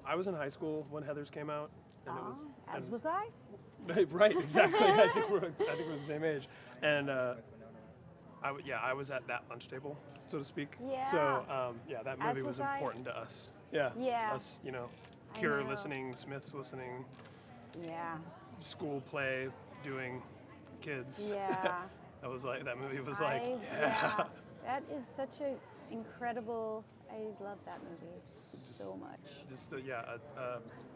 I was in high school when Heathers came out, and it was was I. right, exactly. I think we're the same age, and I was at that lunch table, so to speak. Yeah. So that movie was was I. important to us. Yeah. Yeah. Us, Cure know. listening, Smiths listening, Yeah. school play doing, kids. Yeah. That movie was Yeah. That is such a incredible. I love that movie so much. Just a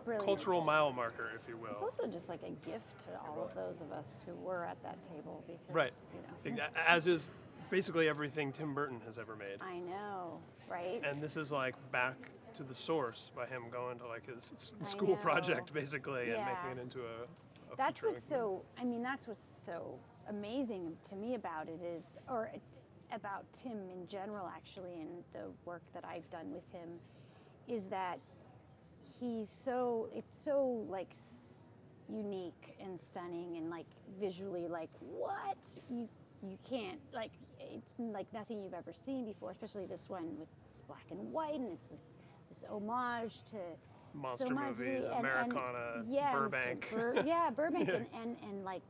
Brilliant. cultural mile marker, if you will. It's also just like a gift to all of those of us who were at that table because, Right. As is basically everything Tim Burton has ever made. I know, right? And this is like back to the source by him going to like his school project basically and making it into a That's what's so, that's what's so amazing to me about it is, or about Tim in general actually, and the work that I've done with him, is that it's so like unique and stunning and like visually like what you can't, like it's like nothing you've ever seen before, especially this one with it's black and white and it's this homage to monster so much, movies, Americana, Burbank. Burbank and like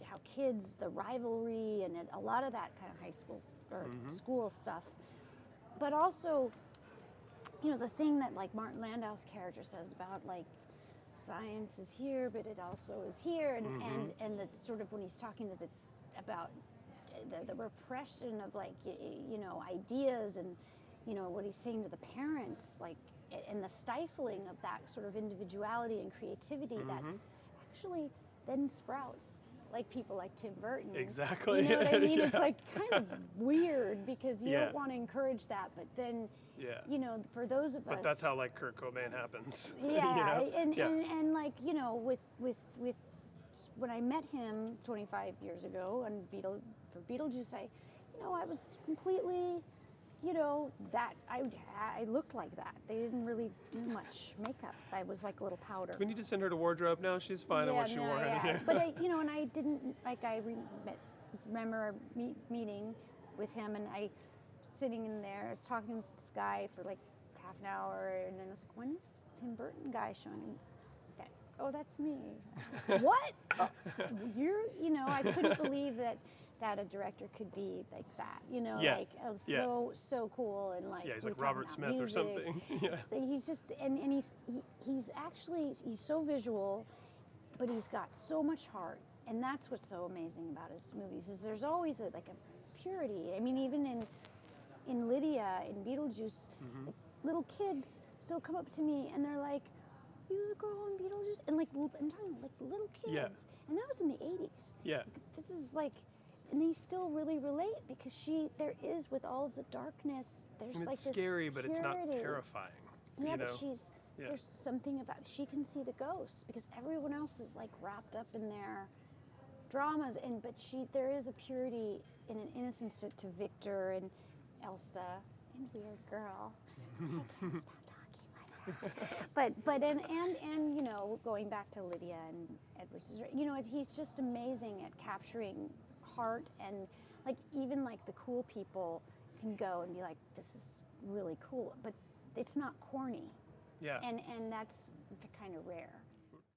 how kids, the rivalry and a lot of that kind of high school or school stuff, but also the thing that like Martin Landau's character says about like science is here but it also is here and this sort of when he's talking to about the repression of like ideas and what he's saying to the parents, like, and the stifling of that sort of individuality and creativity that actually then sprouts like people like Tim Burton. Exactly. You know what I mean? It's like kind of weird because you don't want to encourage that, but then for those of us. But that's how like Kurt Cobain happens. Yeah, and like with when I met him 25 years ago on for Beetlejuice, I was completely. That I looked like that. They didn't really do much makeup. I was like a little powder. We need to send her to wardrobe now. She's fine on what she wore. But and I didn't like. I remember meeting with him, and I sitting in there, I was talking with this guy for like half an hour, and then I was like, "When is Tim Burton guy showing?" Okay. Oh, that's me. What? Oh, I couldn't believe that a director could be like that, so cool and like he's like Robert Smith or something. He's just and he's actually so visual, but he's got so much heart, and that's what's so amazing about his movies is there's always a purity. I mean, even in Lydia in Beetlejuice, little kids still come up to me and they're like, "You the girl in Beetlejuice?" And like I'm talking like little kids, and that was in the 80s. Yeah, this is like. And they still really relate because there is with all of the darkness, there's like this scary, but purity. It's not terrifying. Yeah, but there's something about she can see the ghosts because everyone else is like wrapped up in their dramas, but there is a purity and an innocence to Victor and Elsa and Weird Girl. I can't stop talking like that. But and going back to Lydia and Edward, he's just amazing at capturing heart and like even like the cool people can go and be like, this is really cool, but it's not corny. Yeah. And that's kind of rare.